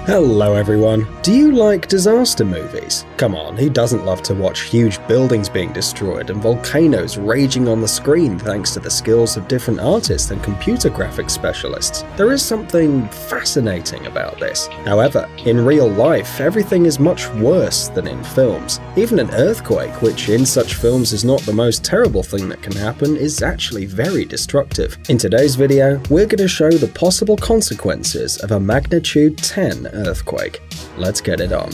Hello everyone. Do you like disaster movies? Come on, who doesn't love to watch huge buildings being destroyed and volcanoes raging on the screen thanks to the skills of different artists and computer graphics specialists? There is something fascinating about this. However, in real life, everything is much worse than in films. Even an earthquake, which in such films is not the most terrible thing that can happen, is actually very destructive. In today's video, we're going to show the possible consequences of a magnitude 10 earthquake. Let's get it on.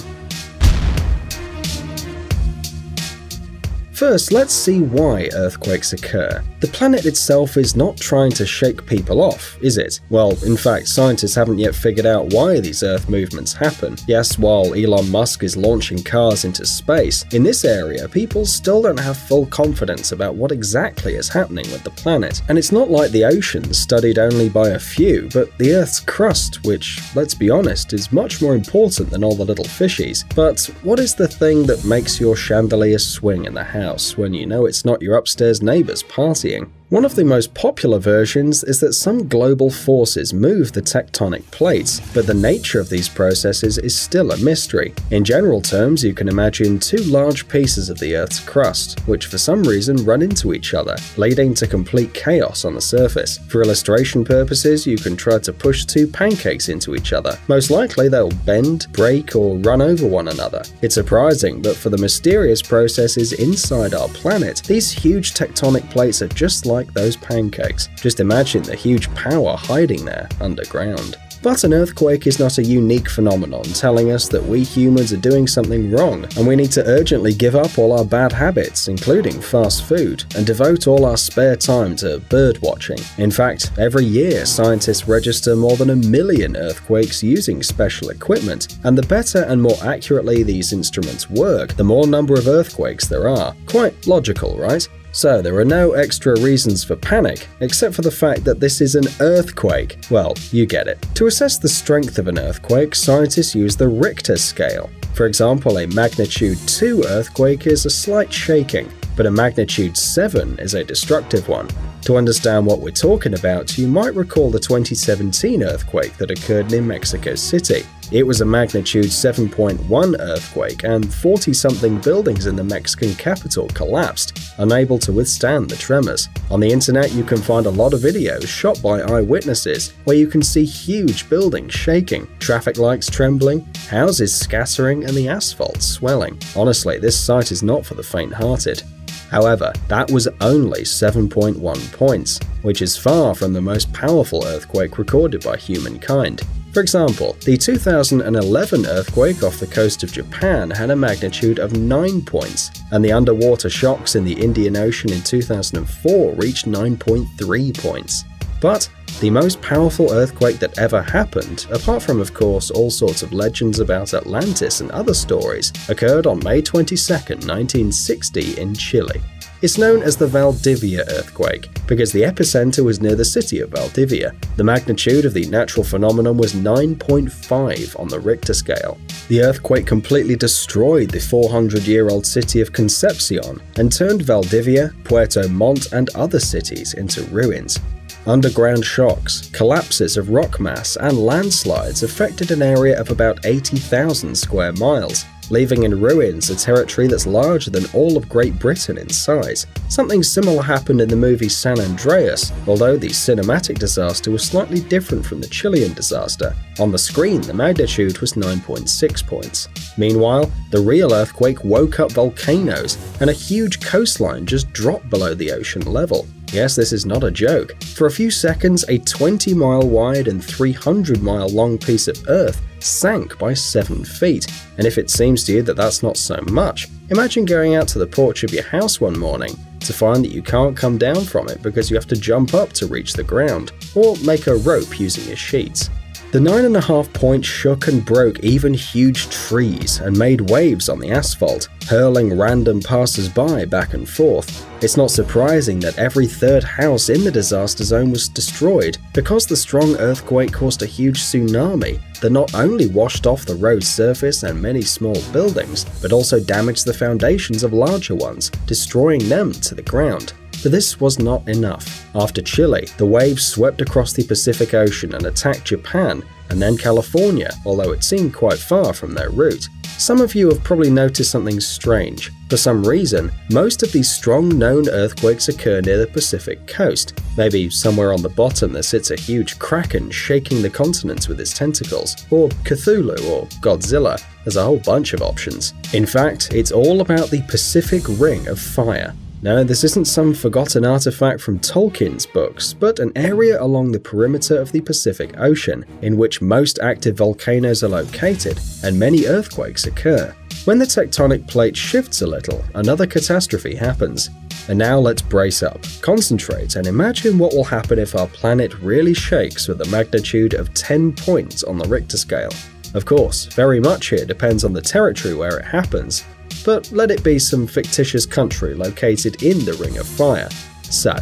First, let's see why earthquakes occur. The planet itself is not trying to shake people off, is it? Well, in fact, scientists haven't yet figured out why these Earth movements happen. Yes, while Elon Musk is launching cars into space, in this area, people still don't have full confidence about what exactly is happening with the planet. And it's not like the oceans studied only by a few, but the Earth's crust, which, let's be honest, is much more important than all the little fishies. But what is the thing that makes your chandelier swing in the house when you know it's not your upstairs neighbors partying? One of the most popular versions is that some global forces move the tectonic plates, but the nature of these processes is still a mystery. In general terms, you can imagine two large pieces of the Earth's crust, which for some reason run into each other, leading to complete chaos on the surface. For illustration purposes, you can try to push two pancakes into each other. Most likely they'll bend, break, or run over one another. It's surprising, but for the mysterious processes inside our planet, these huge tectonic plates are just like those pancakes. Just imagine the huge power hiding there underground. But an earthquake is not a unique phenomenon telling us that we humans are doing something wrong and we need to urgently give up all our bad habits, including fast food, and devote all our spare time to bird watching. In fact, every year scientists register more than 1 million earthquakes using special equipment, and the better and more accurately these instruments work, the more number of earthquakes there are. Quite logical, right? So there are no extra reasons for panic, except for the fact that this is an earthquake. Well, you get it. To assess the strength of an earthquake, scientists use the Richter scale. For example, a magnitude 2 earthquake is a slight shaking, but a magnitude 7 is a destructive one. To understand what we're talking about, you might recall the 2017 earthquake that occurred near Mexico City. It was a magnitude 7.1 earthquake, and 40-something buildings in the Mexican capital collapsed, unable to withstand the tremors. On the internet, you can find a lot of videos shot by eyewitnesses where you can see huge buildings shaking, traffic lights trembling, houses scattering, and the asphalt swelling. Honestly, this site is not for the faint-hearted. However, that was only 7.1 points, which is far from the most powerful earthquake recorded by humankind. For example, the 2011 earthquake off the coast of Japan had a magnitude of 9 points, and the underwater shocks in the Indian Ocean in 2004 reached 9.3 points. But the most powerful earthquake that ever happened, apart from of course all sorts of legends about Atlantis and other stories, occurred on May 22, 1960 in Chile. It's known as the Valdivia earthquake because the epicenter was near the city of Valdivia. The magnitude of the natural phenomenon was 9.5 on the Richter scale. The earthquake completely destroyed the 400-year-old city of Concepcion and turned Valdivia, Puerto Montt, and other cities into ruins. Underground shocks, collapses of rock mass, and landslides affected an area of about 80,000 square miles, leaving in ruins a territory that's larger than all of Great Britain in size. Something similar happened in the movie San Andreas, although the cinematic disaster was slightly different from the Chilean disaster. On the screen, the magnitude was 9.6 points. Meanwhile, the real earthquake woke up volcanoes, and a huge coastline just dropped below the ocean level. Yes, this is not a joke. For a few seconds, a 20-mile wide and 300-mile long piece of Earth sank by 7 feet. And if it seems to you that that's not so much, imagine going out to the porch of your house one morning to find that you can't come down from it because you have to jump up to reach the ground, or make a rope using your sheets. The 9.5 points shook and broke even huge trees and made waves on the asphalt, hurling random passers-by back and forth. It's not surprising that every third house in the disaster zone was destroyed because the strong earthquake caused a huge tsunami that not only washed off the road's surface and many small buildings, but also damaged the foundations of larger ones, destroying them to the ground. But this was not enough. After Chile, the waves swept across the Pacific Ocean and attacked Japan, and then California, although it seemed quite far from their route. Some of you have probably noticed something strange. For some reason, most of these strong known earthquakes occur near the Pacific coast. Maybe somewhere on the bottom there sits a huge kraken shaking the continents with its tentacles, or Cthulhu or Godzilla. There's a whole bunch of options. In fact, it's all about the Pacific Ring of Fire. No, this isn't some forgotten artifact from Tolkien's books, but an area along the perimeter of the Pacific Ocean, in which most active volcanoes are located and many earthquakes occur. When the tectonic plate shifts a little, another catastrophe happens. And now let's brace up, concentrate, and imagine what will happen if our planet really shakes with a magnitude of 10 points on the Richter scale. Of course, very much here depends on the territory where it happens, but let it be some fictitious country located in the Ring of Fire. So,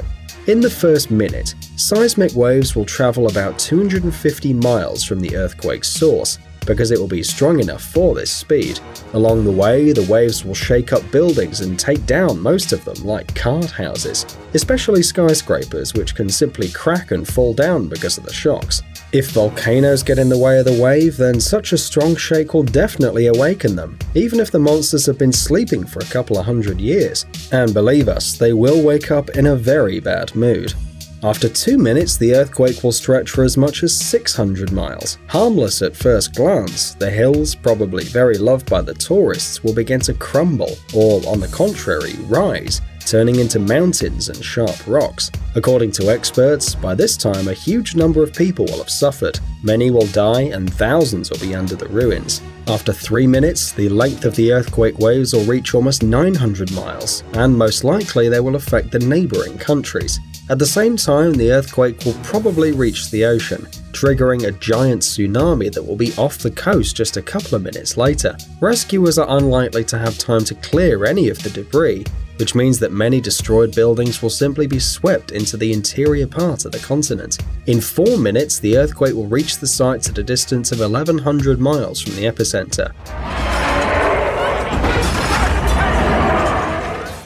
in the first minute, seismic waves will travel about 250 miles from the earthquake's source, because it will be strong enough for this speed. Along the way, the waves will shake up buildings and take down most of them, like card houses, especially skyscrapers, which can simply crack and fall down because of the shocks. If volcanoes get in the way of the wave, then such a strong shake will definitely awaken them, even if the monsters have been sleeping for a couple of hundred years. And believe us, they will wake up in a very bad mood. After 2 minutes, the earthquake will stretch for as much as 600 miles. Harmless at first glance, the hills, probably very loved by the tourists, will begin to crumble, or on the contrary, rise, turning into mountains and sharp rocks. According to experts, by this time a huge number of people will have suffered. Many will die and thousands will be under the ruins. After 3 minutes, the length of the earthquake waves will reach almost 900 miles, and most likely they will affect the neighboring countries. At the same time, the earthquake will probably reach the ocean, triggering a giant tsunami that will be off the coast just a couple of minutes later. Rescuers are unlikely to have time to clear any of the debris, which means that many destroyed buildings will simply be swept into the interior part of the continent. In 4 minutes, the earthquake will reach the sites at a distance of 1,100 miles from the epicenter,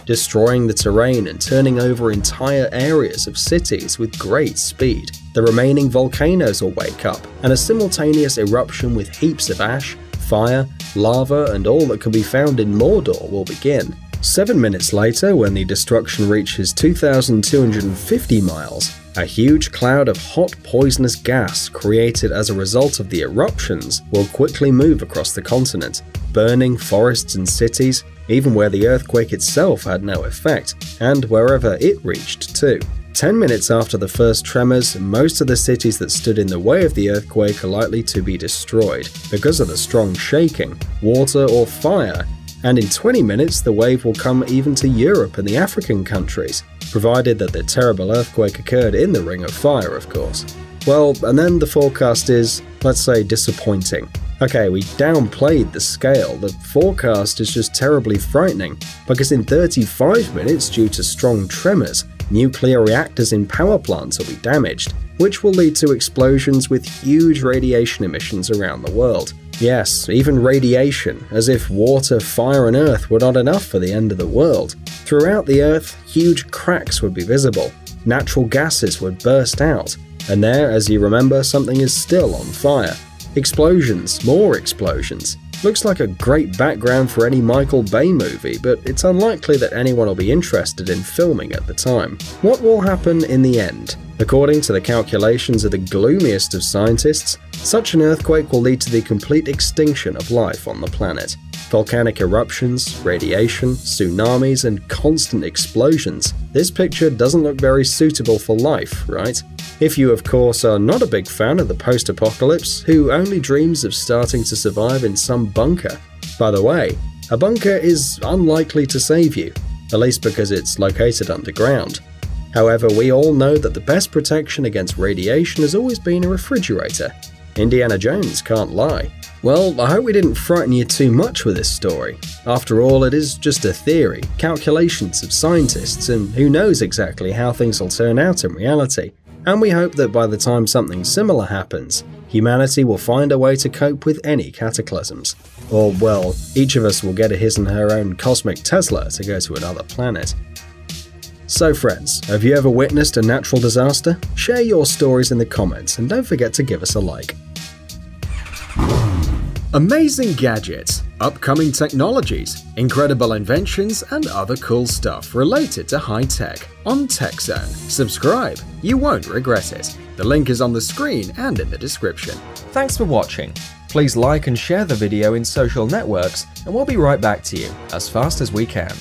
destroying the terrain and turning over entire areas of cities with great speed. The remaining volcanoes will wake up, and a simultaneous eruption with heaps of ash, fire, lava, and all that can be found in Mordor will begin. 7 minutes later, when the destruction reaches 2,250 miles, a huge cloud of hot poisonous gas created as a result of the eruptions will quickly move across the continent, burning forests and cities, even where the earthquake itself had no effect, and wherever it reached too. 10 minutes after the first tremors, most of the cities that stood in the way of the earthquake are likely to be destroyed because of the strong shaking, water or fire, and in 20 minutes the wave will come even to Europe and the African countries, provided that the terrible earthquake occurred in the Ring of Fire, of course. Well, and then the forecast is, let's say, disappointing. Okay, we downplayed the scale. The forecast is just terribly frightening, because in 35 minutes, due to strong tremors, nuclear reactors in power plants will be damaged, which will lead to explosions with huge radiation emissions around the world. Yes, even radiation, as if water, fire and earth were not enough for the end of the world. Throughout the earth, huge cracks would be visible, natural gases would burst out, and there, as you remember, something is still on fire. Explosions, more explosions. Looks like a great background for any Michael Bay movie, but it's unlikely that anyone will be interested in filming at the time. What will happen in the end? According to the calculations of the gloomiest of scientists, such an earthquake will lead to the complete extinction of life on the planet. Volcanic eruptions, radiation, tsunamis, and constant explosions. This picture doesn't look very suitable for life, right? If you, of course, are not a big fan of the post-apocalypse, who only dreams of starting to survive in some bunker. By the way, a bunker is unlikely to save you, at least because it's located underground. However, we all know that the best protection against radiation has always been a refrigerator. Indiana Jones can't lie. Well, I hope we didn't frighten you too much with this story. After all, it is just a theory, calculations of scientists, and who knows exactly how things will turn out in reality. And we hope that by the time something similar happens, humanity will find a way to cope with any cataclysms. Or, well, each of us will get his and her own cosmic Tesla to go to another planet. So friends, have you ever witnessed a natural disaster? Share your stories in the comments and don't forget to give us a like. Amazing gadgets, upcoming technologies, incredible inventions, and other cool stuff related to high tech on TechZone. Subscribe, you won't regret it. The link is on the screen and in the description. Thanks for watching. Please like and share the video in social networks, and we'll be right back to you as fast as we can.